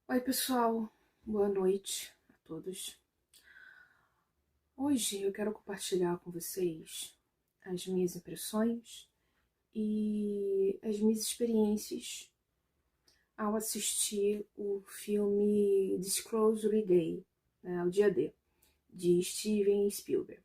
Oi, pessoal, boa noite a todos. Hoje eu quero compartilhar com vocês as minhas impressões e as minhas experiências ao assistir o filme Disclosure Day, né, o dia D, de Steven Spielberg.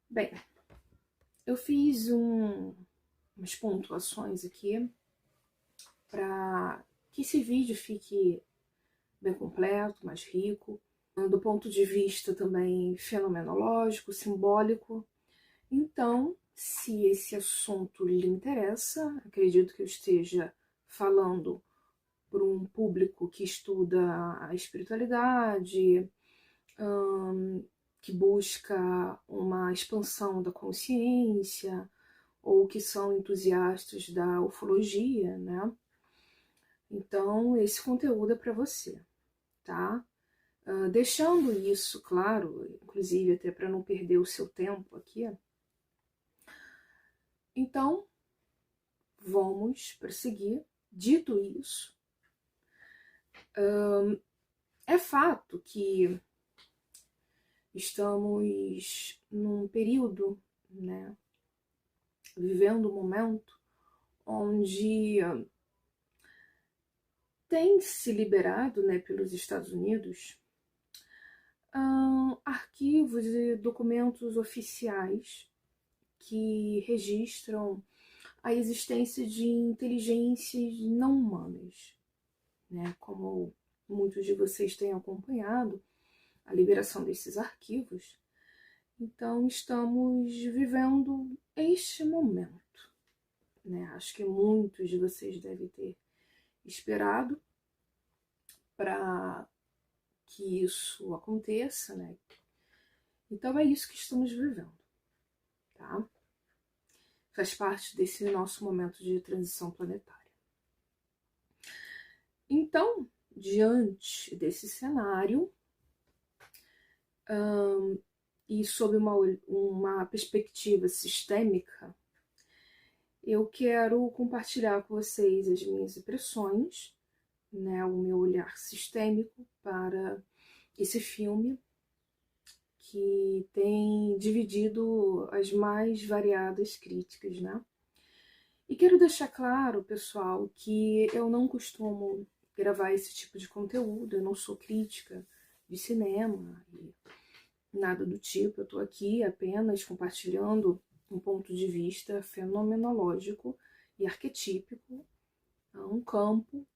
Bem, eu fiz umas pontuações aqui para que esse vídeo fique bem completo, mais rico, do ponto de vista também fenomenológico, simbólico. Então, se esse assunto lhe interessa, acredito que eu esteja falando para um público que estuda a espiritualidade, que busca uma expansão da consciência, ou que são entusiastas da ufologia, né? Então, esse conteúdo é para você, tá? Deixando isso claro, inclusive até para não perder o seu tempo aqui, então vamos prosseguir. Dito isso, é fato que estamos num período, né, vivendo um momento onde tem se liberado, né, pelos Estados Unidos arquivos e documentos oficiais que registram a existência de inteligências não humanas, né? Como muitos de vocês têm acompanhado a liberação desses arquivos, então estamos vivendo este momento, né? Acho que muitos de vocês devem ter esperado para que isso aconteça, né? Então é isso que estamos vivendo, tá? Faz parte desse nosso momento de transição planetária. Então, diante desse cenário, e sob uma perspectiva sistêmica, eu quero compartilhar com vocês as minhas impressões, né, o meu olhar sistêmico para esse filme que tem dividido as mais variadas críticas, né? E quero deixar claro, pessoal, que eu não costumo gravar esse tipo de conteúdo, eu não sou crítica de cinema e nada do tipo, eu estou aqui apenas compartilhando um ponto de vista fenomenológico e arquetípico, um campo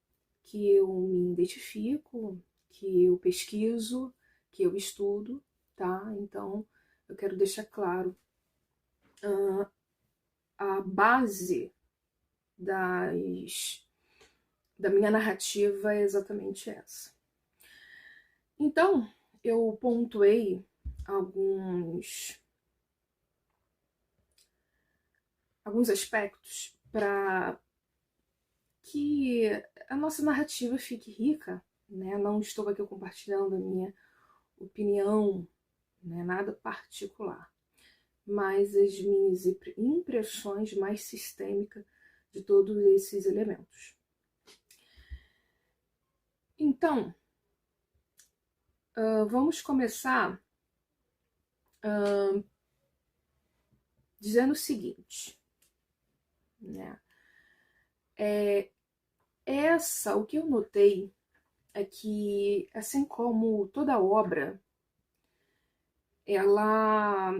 que eu me identifico, que eu pesquiso, que eu estudo, tá? Então, eu quero deixar claro, a base da minha narrativa é exatamente essa. Então, eu pontuei alguns aspectos para que a nossa narrativa fique rica, né? Não estou aqui compartilhando a minha opinião, né? Nada particular, mas as minhas impressões mais sistêmicas de todos esses elementos. Então, vamos começar dizendo o seguinte, né? O que eu notei é que, assim como toda obra, ela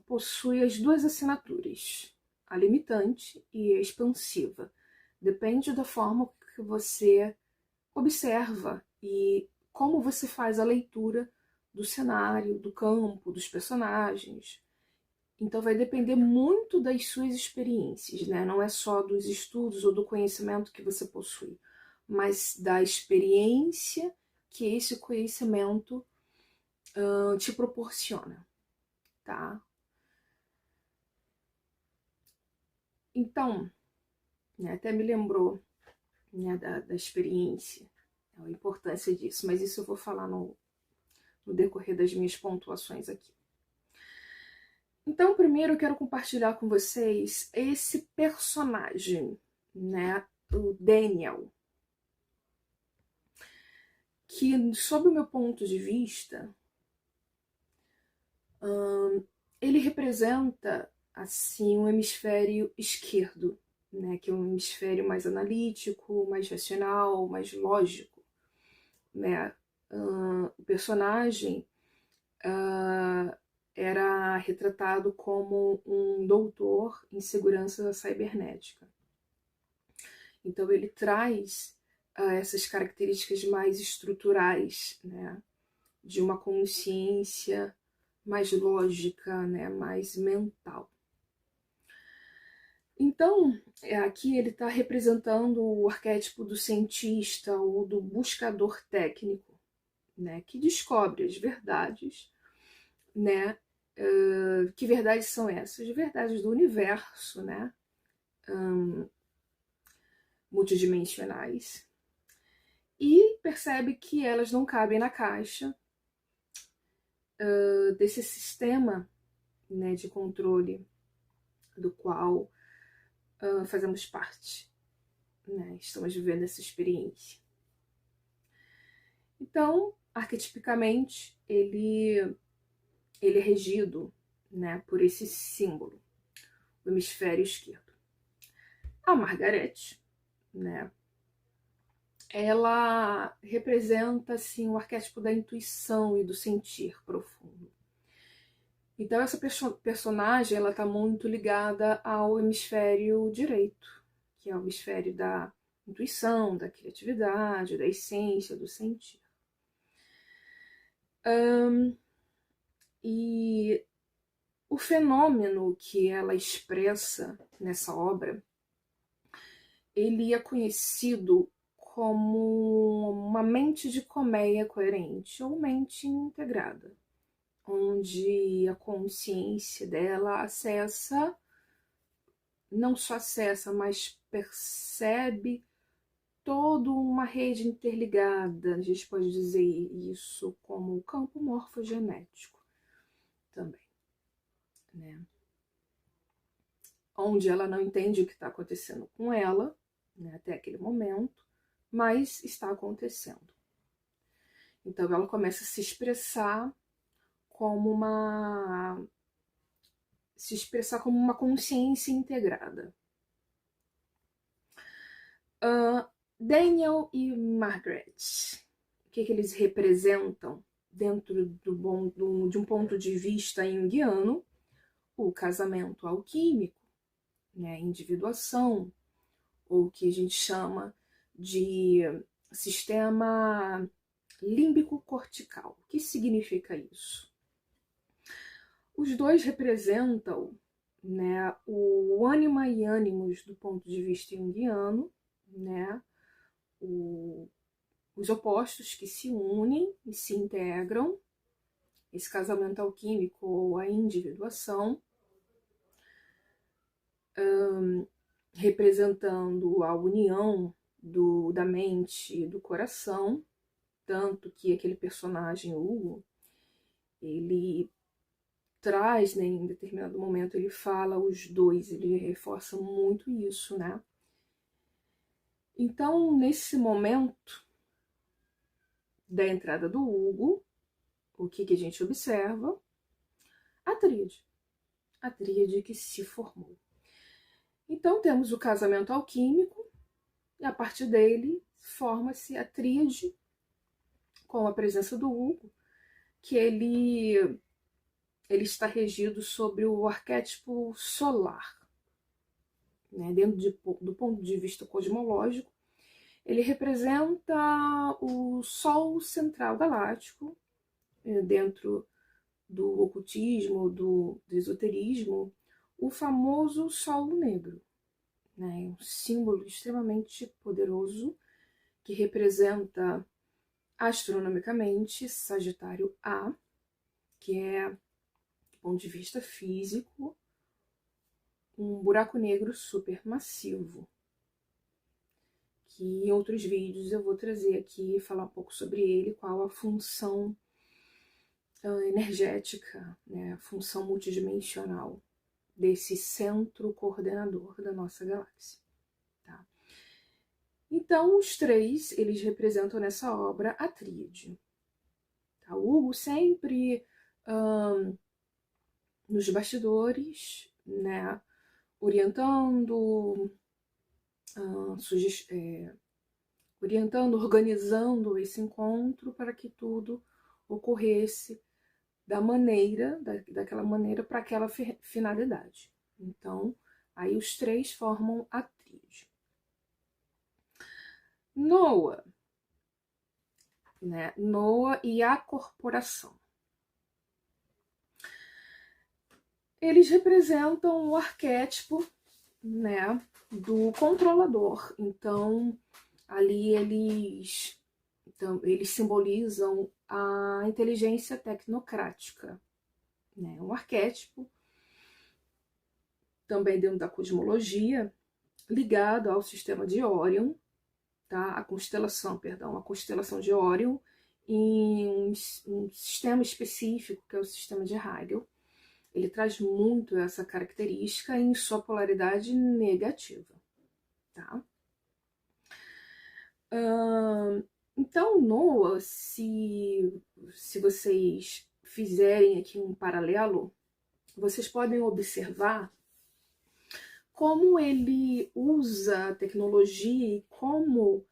possui as duas assinaturas, a limitante e a expansiva. Depende da forma que você observa e como você faz a leitura do cenário, do campo, dos personagens. Então vai depender muito das suas experiências, né? Não é só dos estudos ou do conhecimento que você possui, mas da experiência que esse conhecimento te proporciona, tá? Então, né, até me lembrou, né, da experiência, a importância disso, mas isso eu vou falar no decorrer das minhas pontuações aqui. Então, primeiro eu quero compartilhar com vocês esse personagem, né, o Daniel. que, sob o meu ponto de vista, ele representa assim o hemisfério esquerdo, né, que é um hemisfério mais analítico, mais racional, mais lógico, né? O personagem era retratado como um doutor em segurança cibernética. Então ele traz essas características mais estruturais, né, de uma consciência mais lógica, né, mais mental. Então, aqui ele está representando o arquétipo do cientista ou do buscador técnico, né, que descobre as verdades, né? Que verdades são essas? Verdades do universo, né? Multidimensionais. E percebe que elas não cabem na caixa desse sistema, né, de controle do qual fazemos parte, né? Estamos vivendo essa experiência. Então, arquetipicamente, ele é regido, né, por esse símbolo, o hemisfério esquerdo. A Margaret, né, ela representa assim, o arquétipo da intuição e do sentir profundo. Então essa personagem ela está muito ligada ao hemisfério direito, que é o hemisfério da intuição, da criatividade, da essência, do sentir. E o fenômeno que ela expressa nessa obra, ele é conhecido como uma mente de colmeia coerente ou mente integrada, onde a consciência dela acessa, não só acessa, mas percebe toda uma rede interligada. A gente pode dizer isso como o campo morfogenético também, né? Onde ela não entende o que está acontecendo com ela, né, até aquele momento, mas está acontecendo. Então ela começa a se expressar como uma consciência integrada. Daniel e Margaret, o que eles representam dentro de um ponto de vista junguiano? O casamento alquímico, né, individuação, ou o que a gente chama de sistema límbico cortical. O que significa isso? Os dois representam, né, o ânima e ânimos do ponto de vista junguiano, né, os opostos que se unem e se integram, esse casamento alquímico ou a individuação, representando a união da mente e do coração, tanto que aquele personagem, Hugo, ele traz, né, em determinado momento, ele fala os dois, ele reforça muito isso, né? Então, nesse momento da entrada do Hugo, o que a gente observa? A tríade que se formou. Então, temos o casamento alquímico, e a partir dele forma-se a tríade, com a presença do Hugo, que ele está regido sobre o arquétipo solar. Né? Dentro do ponto de vista cosmológico, ele representa o Sol central galáctico, dentro do ocultismo, do esoterismo, o famoso Sol negro, né? Um símbolo extremamente poderoso que representa astronomicamente Sagitário A, que é, do ponto de vista físico, um buraco negro supermassivo, que em outros vídeos eu vou trazer aqui e falar um pouco sobre ele, qual a função energética, né, a função multidimensional desse centro coordenador da nossa galáxia. Tá? Então, os três, eles representam nessa obra a tríade. Tá? O Hugo sempre nos bastidores, né, orientando, orientando, organizando esse encontro para que tudo ocorresse daquela maneira para aquela finalidade. Então, aí os três formam a tríade. Noah, né? Noah e a corporação. Eles representam o arquétipo, né, do controlador. Então, ali eles simbolizam a inteligência tecnocrática, né? Um arquétipo, também dentro da cosmologia, ligado ao sistema de Órion, tá? A constelação de Órion, em um sistema específico, que é o sistema de Hegel. Ele traz muito essa característica em sua polaridade negativa, tá? Então, Noah, se vocês fizerem aqui um paralelo, vocês podem observar como ele usa a tecnologia e como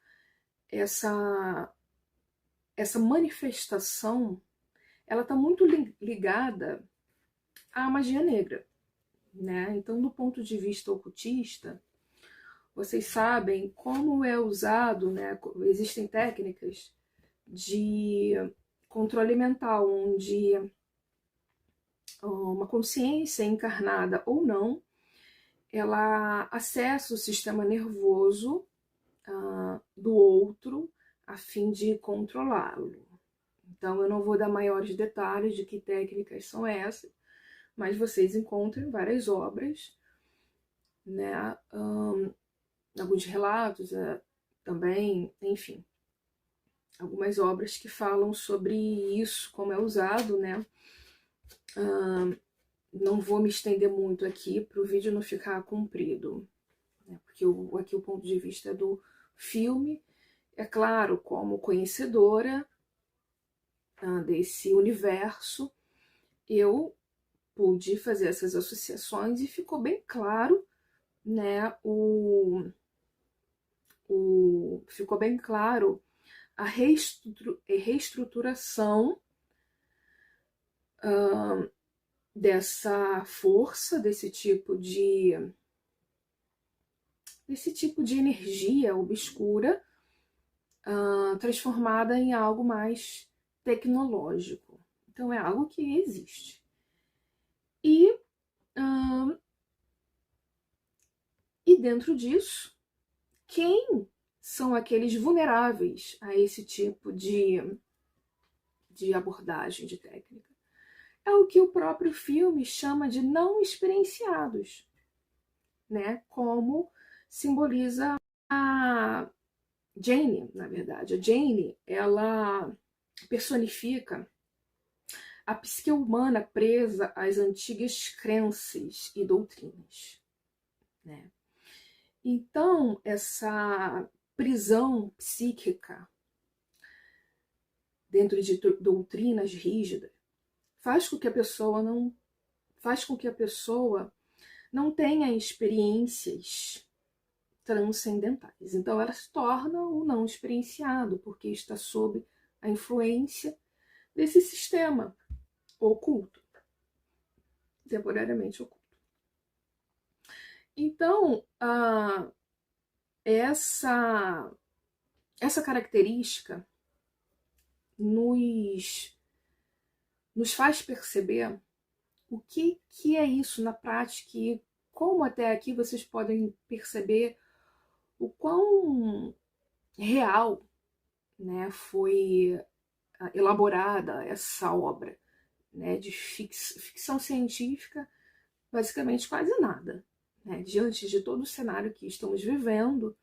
essa manifestação ela está muito ligada à magia negra, né? Então, do ponto de vista ocultista, vocês sabem como é usado, né? Existem técnicas de controle mental, onde uma consciência encarnada ou não, ela acessa o sistema nervoso do outro a fim de controlá-lo. Então, eu não vou dar maiores detalhes de que técnicas são essas, mas vocês encontram várias obras, né? Alguns relatos também, enfim, algumas obras que falam sobre isso, como é usado, né? Não vou me estender muito aqui para o vídeo não ficar comprido, né? Porque aqui o ponto de vista é do filme. É claro, como conhecedora desse universo, eu pude fazer essas associações e ficou bem claro, né, ficou bem claro a reestruturação dessa força, desse tipo de energia obscura, transformada em algo mais tecnológico. Então, é algo que existe. E dentro disso, quem são aqueles vulneráveis a esse tipo de abordagem, de técnica? É o que o próprio filme chama de não experienciados, né? Como simboliza a Jane, na verdade. A Jane, ela personifica a psique humana presa às antigas crenças e doutrinas, né? Então, essa prisão psíquica dentro de doutrinas rígidas faz com que a pessoa não tenha experiências transcendentais. Então, ela se torna um não experienciado, porque está sob a influência desse sistema oculto, temporariamente oculto. Então, essa característica nos faz perceber o que é isso na prática e como até aqui vocês podem perceber o quão real, né, foi elaborada essa obra, né, de ficção científica, basicamente quase nada, né, diante de todo o cenário que estamos vivendo,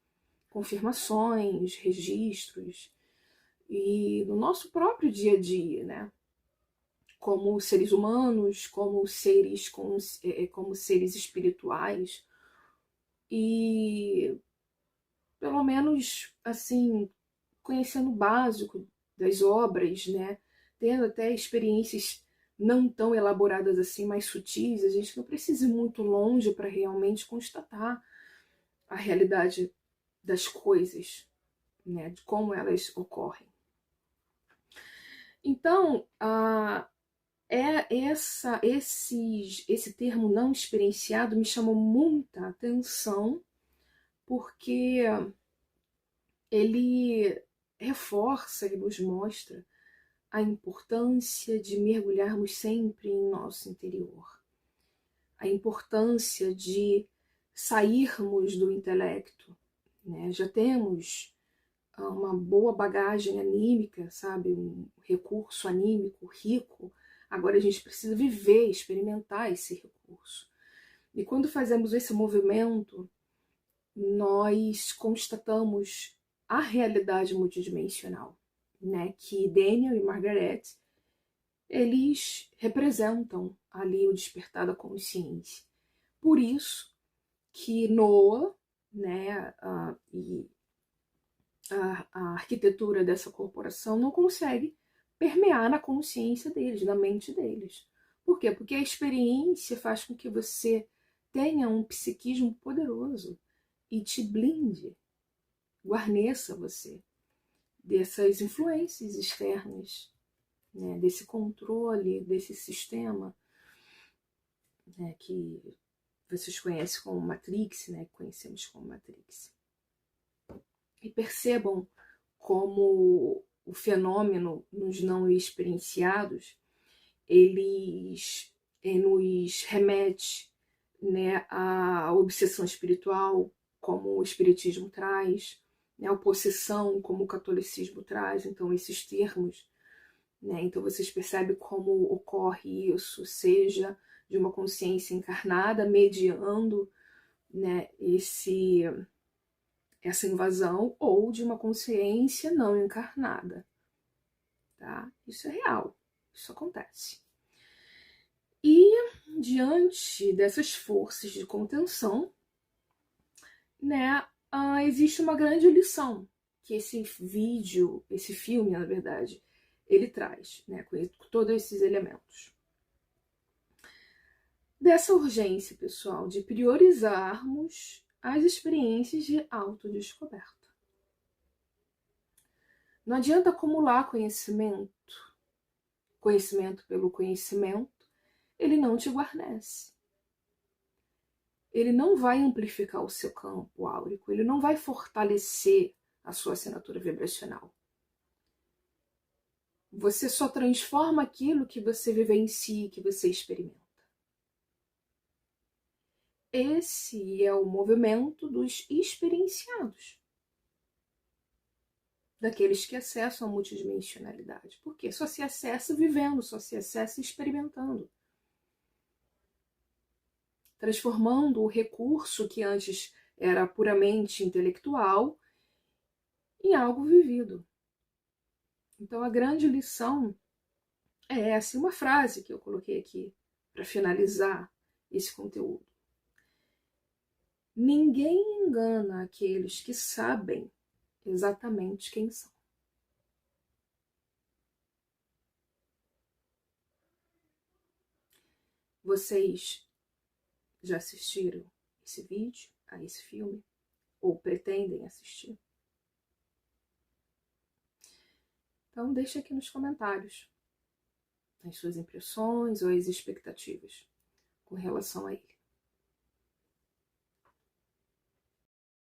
confirmações, registros, e no nosso próprio dia a dia, né, como seres humanos, como seres espirituais. E pelo menos, assim, conhecendo o básico das obras, né? Tendo até experiências não tão elaboradas assim, mais sutis, a gente não precisa ir muito longe para realmente constatar a realidade das coisas, né? De como elas ocorrem. Então, esse termo não experienciado me chamou muita atenção, porque ele reforça e nos mostra a importância de mergulharmos sempre em nosso interior, a importância de sairmos do intelecto, né? Já temos uma boa bagagem anímica, sabe? Um recurso anímico rico. Agora a gente precisa viver, experimentar esse recurso. E quando fazemos esse movimento, nós constatamos a realidade multidimensional, né? Que Daniel e Margaret, eles representam ali o despertar da consciência. Por isso que Noah, né, e a arquitetura dessa corporação não consegue permear na consciência deles, na mente deles. Por quê? Porque a experiência faz com que você tenha um psiquismo poderoso e te blinde, guarneça você dessas influências externas, né, desse controle, desse sistema, né, que vocês conhecem como Matrix, né, que conhecemos como Matrix. E percebam como o fenômeno nos não experienciados, eles nos remete, né, à obsessão espiritual, como o espiritismo traz, né, a possessão, como o catolicismo traz. Então esses termos, né, então vocês percebem como ocorre isso, seja de uma consciência encarnada mediando, né, essa invasão, ou de uma consciência não encarnada, tá? Isso é real, isso acontece. E diante dessas forças de contenção, né, existe uma grande lição que esse vídeo, esse filme, na verdade, ele traz, né, com todos esses elementos. Dessa urgência, pessoal, de priorizarmos as experiências de autodescoberta. Não adianta acumular conhecimento pelo conhecimento, ele não te guarnece. Ele não vai amplificar o seu campo áurico, ele não vai fortalecer a sua assinatura vibracional. Você só transforma aquilo que você vivencia, que você experimenta. Esse é o movimento dos experienciados, daqueles que acessam a multidimensionalidade. Por quê? Só se acessa vivendo, só se acessa experimentando. Transformando o recurso que antes era puramente intelectual em algo vivido. Então a grande lição é essa, uma frase que eu coloquei aqui para finalizar esse conteúdo. Ninguém engana aqueles que sabem exatamente quem são. Vocês já assistiram esse vídeo, a esse filme? Ou pretendem assistir? Então deixe aqui nos comentários as suas impressões ou as expectativas com relação a ele.